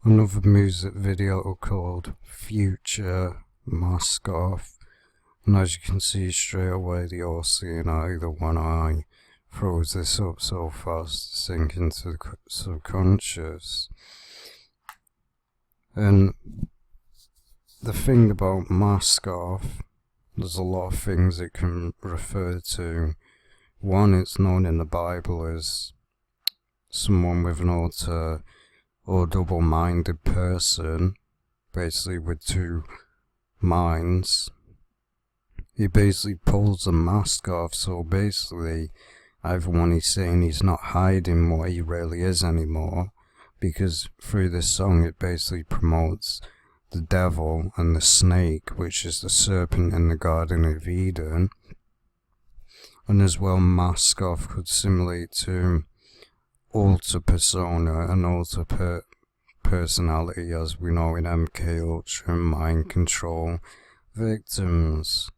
Another music video called Future Mask Off, and as you can see straight away, the all-seeing-eye, the one eye, throws this up so fast, sink into the subconscious. And the thing about mask off, there's a lot of things it can refer to. One, it's known in the Bible as someone with an alter or double-minded person, basically with two minds. He basically pulls the mask off, so basically everyone he's saying he's not hiding what he really is anymore, because through this song it basically promotes the devil and the snake, which is the serpent in the Garden of Eden. And as well, mask off could simulate to alter persona and alter personality, as we know in MK Ultra and mind control victims.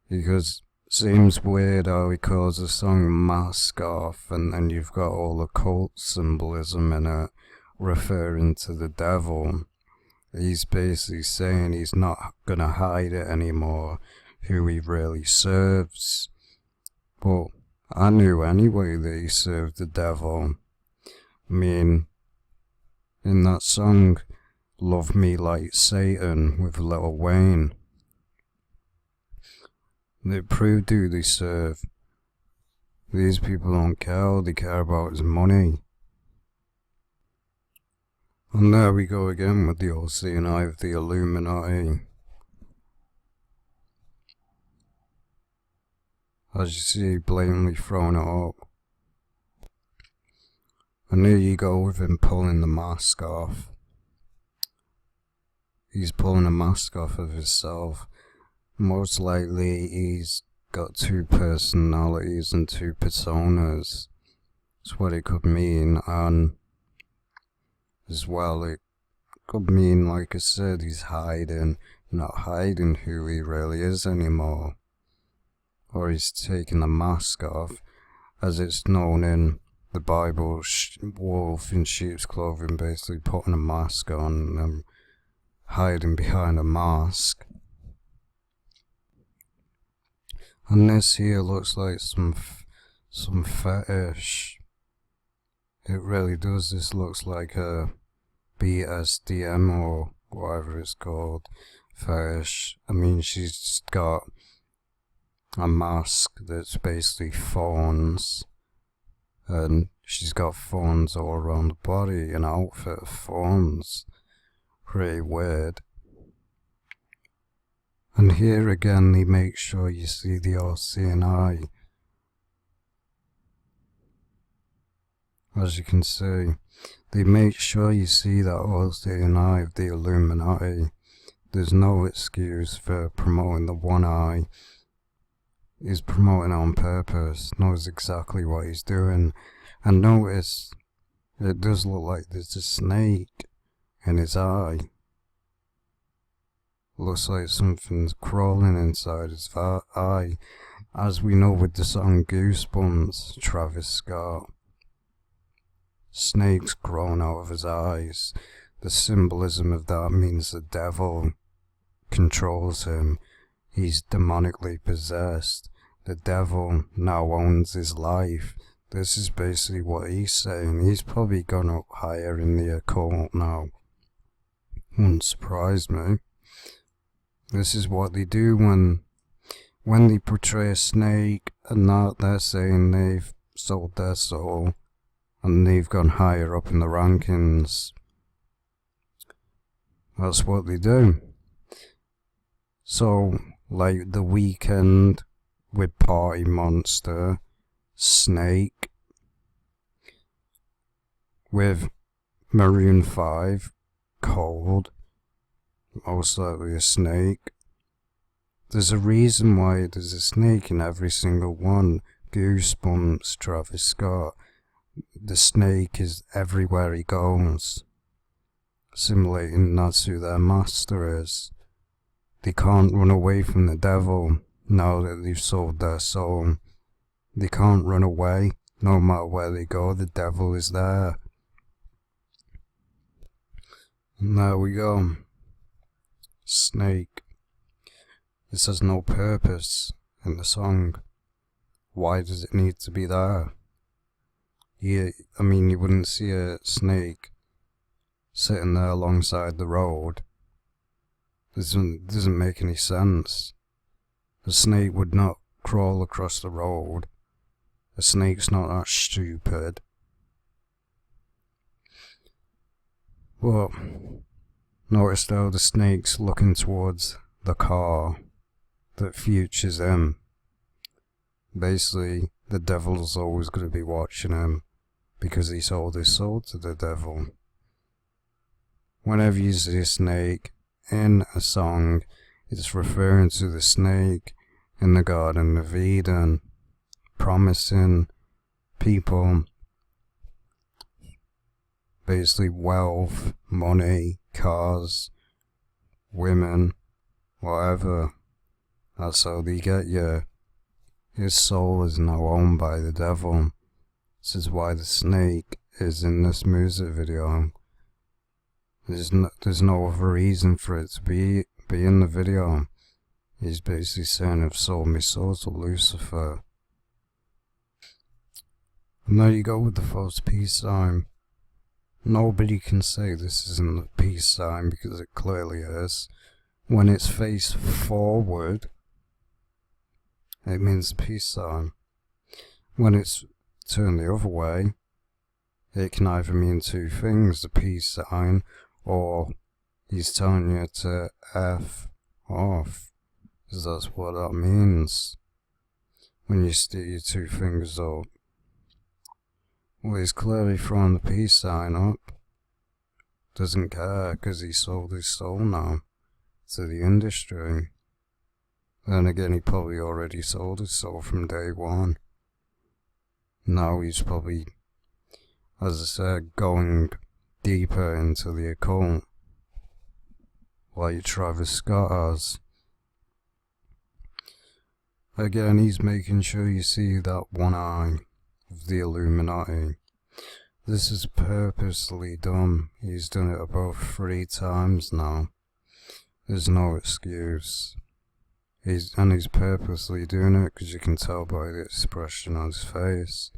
Because it seems weird how he calls the song Mask Off, and then you've got all the cult symbolism in it referring to the devil. He's basically saying he's not gonna hide it anymore, who he really serves. But I knew anyway that he served the devil. I mean, in that song, Love Me Like Satan with Lil Wayne, they proved who they serve. These people don't care, all they care about is money. And there we go again with the all-seeing eye of the Illuminati. As you see, blatantly thrown it up. And here you go with him pulling the mask off. He's pulling a mask off of himself. Most likely he's got two personalities and two personas. That's what it could mean. And as well, it could mean, like I said, he's hiding, not hiding who he really is anymore. Or he's taking the mask off, as it's known in the Bible, wolf in sheep's clothing, basically putting a mask on and hiding behind a mask. And this here looks like some fetish. It really does. This looks like a BSDM or whatever it's called, fetish. I mean, she's got a mask that's basically fawns, and she's got fawns all around the body, an outfit of fawns. Pretty weird. And here again, they make sure you see the all-seeing eye. As you can see, they make sure you see that all-seeing eye of the Illuminati. There's no excuse for promoting the one eye. He's promoting it on purpose, knows exactly what he's doing. And notice, it does look like there's a snake in his eye. Looks like something's crawling inside his eye. As we know with the song Goosebumps, Travis Scott. Snakes growing out of his eyes. The symbolism of that means the devil controls him. He's demonically possessed. The devil now owns his life. This is basically what he's saying. He's probably gone up higher in the occult now. Wouldn't surprise me. This is what they do when they portray a snake, and that they're saying they've sold their soul and they've gone higher up in the rankings. That's what they do. So, like The Weeknd with Party Monster, Snake with Maroon 5, Cold, most likely a snake. There's a reason why there's a snake in every single one. Goosebumps, Travis Scott. The snake is everywhere he goes, simulating that's who their master is. They can't run away from the devil now that they've sold their soul. They can't run away. No matter where they go, the devil is there. And there we go. Snake. This has no purpose in the song. Why does it need to be there? You wouldn't see a snake sitting there alongside the road. Doesn't make any sense. A snake would not crawl across the road. A snake's not that stupid. But notice how the snake's looking towards the car that Future's in. Basically, the devil's always going to be watching him because he sold his soul to the devil. Whenever you see a snake in a song, it's referring to the snake in the Garden of Eden, promising people basically wealth, money, cars, women, whatever. That's how they get you. His soul is now owned by the devil. This is why the snake is in this music video. There's no other reason for it to be in the video. He's basically saying, I've sold my soul to Lucifer. And there you go with the false peace sign. Nobody can say this isn't a peace sign because it clearly is. When it's faced forward, it means a peace sign. When it's turned the other way, it can either mean two things, the peace sign, or he's telling you to F off. Because that's what that means. When you stick your two fingers up. Well, he's clearly throwing the peace sign up. Doesn't care because he sold his soul now to the industry. Then again, he probably already sold his soul from day one. Now he's probably, as I said, going deeper into the occult, like Travis Scott has. Again, he's making sure you see that one eye of the Illuminati. This is purposely done. He's done it about 3 times now. There's no excuse. He's purposely doing it because you can tell by the expression on his face.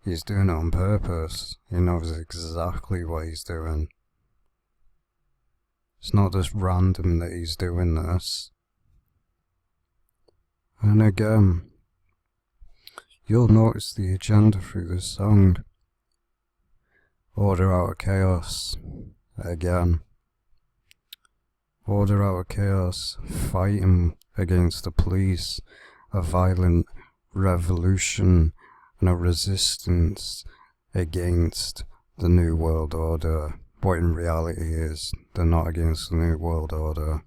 He's doing it on purpose. He knows exactly what he's doing. It's not just random that he's doing this. And again, you'll notice the agenda through this song. Order out of chaos. Again. Order out of chaos. Fighting against the police. A violent revolution and a resistance against the New World Order. But in reality is, they're not against the New World Order.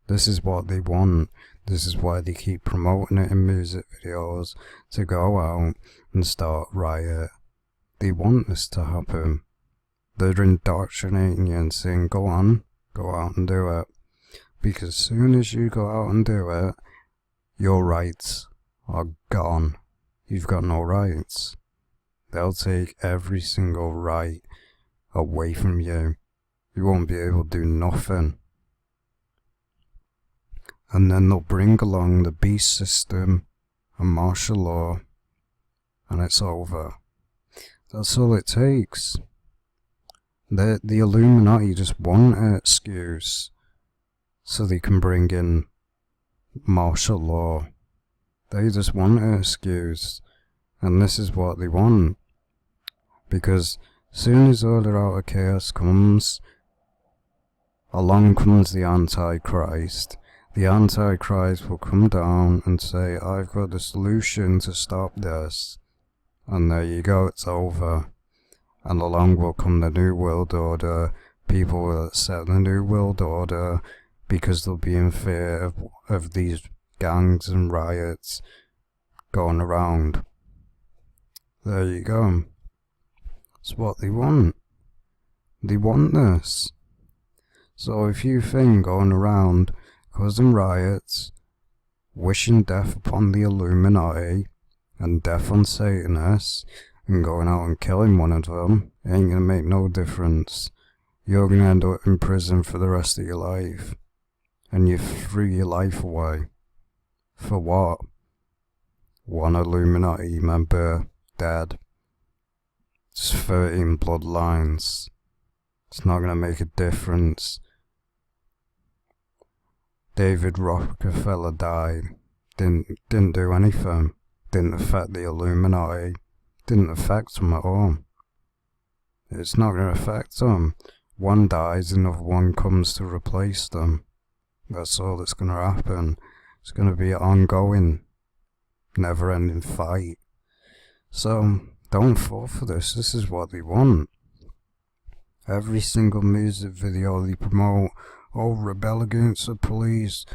This is what they want. This is why they keep promoting it in music videos, to go out and start riot. They want this to happen. They're indoctrinating you and saying, go on, go out and do it. Because as soon as you go out and do it, your rights are gone. You've got no rights. They'll take every single right away from you. You won't be able to do nothing. And then they'll bring along the beast system and martial law, and it's over. That's all it takes. The Illuminati just want an excuse so they can bring in martial law. They just want an excuse, and this is what they want. Because as soon as Order Out of Chaos comes, along comes the Antichrist. The Antichrist will come down and say, I've got the solution to stop this. And there you go, it's over. And along will come the New World Order. People will accept the New World Order because they'll be in fear of these gangs and riots going around. There you go. It's what they want. They want this. So if you think going around causing riots, wishing death upon the Illuminati, and death on Satanists, and going out and killing one of them, ain't gonna make no difference. you're going to end up in prison for the rest of your life. And you threw your life away. For what? One Illuminati member dead. It's 13 bloodlines. It's not going to make a difference. David Rockefeller died. Didn't do anything. Didn't affect the Illuminati. Didn't affect them at all. It's not going to affect them. One dies, another one comes to replace them. That's all that's going to happen. It's going to be an ongoing, never-ending fight. So, don't fall for this. This is what they want. Every single music video they promote, oh, rebel against the police,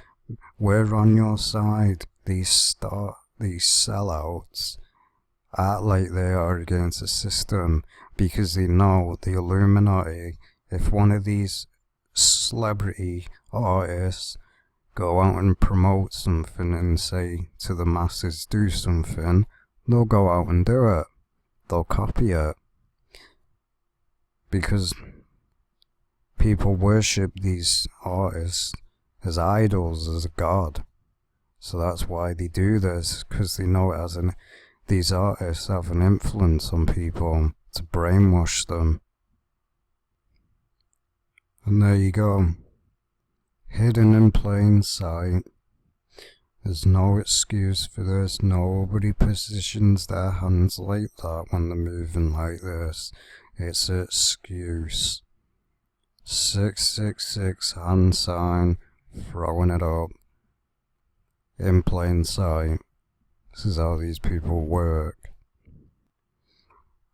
we're on your side. These sellouts act like they are against the system because they know the Illuminati, if one of these celebrity artists go out and promote something and say to the masses do something, they'll go out and do it. They'll copy it. Because people worship these artists as idols, as a god. So that's why they do this, because they know these artists have an influence on people to brainwash them. And there you go. Hidden in plain sight. There's no excuse for this. Nobody positions their hands like that when they're moving like this. It's an excuse. 666 hand sign, throwing it up in plain sight. This is how these people work.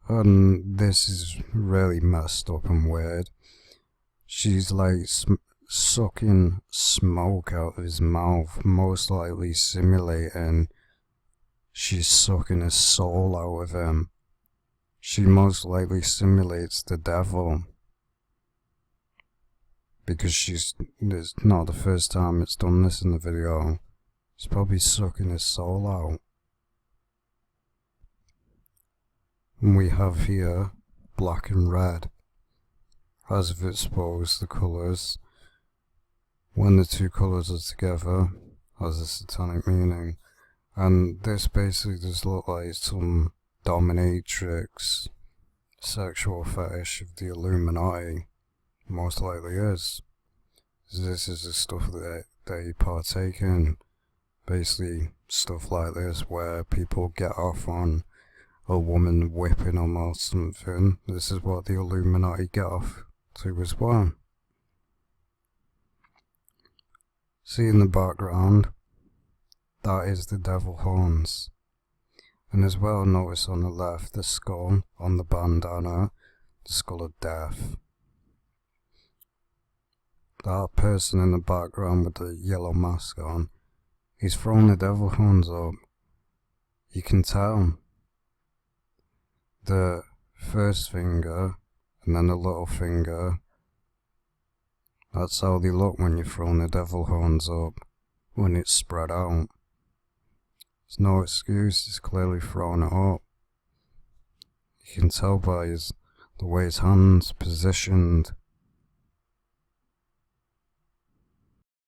And this is really messed up and weird. She's like sucking smoke out of his mouth, most likely simulating she's sucking his soul out of him. She most likely simulates the devil. Because it's not the first time it's done this in the video. It's probably sucking his soul out. And we have here black and red, as if it's supposed the colours. When the two colours are together, has a satanic meaning. And this basically does look like some dominatrix sexual fetish of the Illuminati. Most likely is. This is the stuff that they partake in. Basically stuff like this where people get off on a woman whipping them or something. This is what the Illuminati get off to as well. See in the background, that is the devil horns. And as well, notice on the left the skull on the bandana, the skull of death. That person in the background with the yellow mask on, he's throwing the devil horns up. You can tell. The first finger and then the little finger, that's how they look when you're throwing the devil horns up, when it's spread out. There's no excuse, he's clearly throwing it up. You can tell by the way his hand's positioned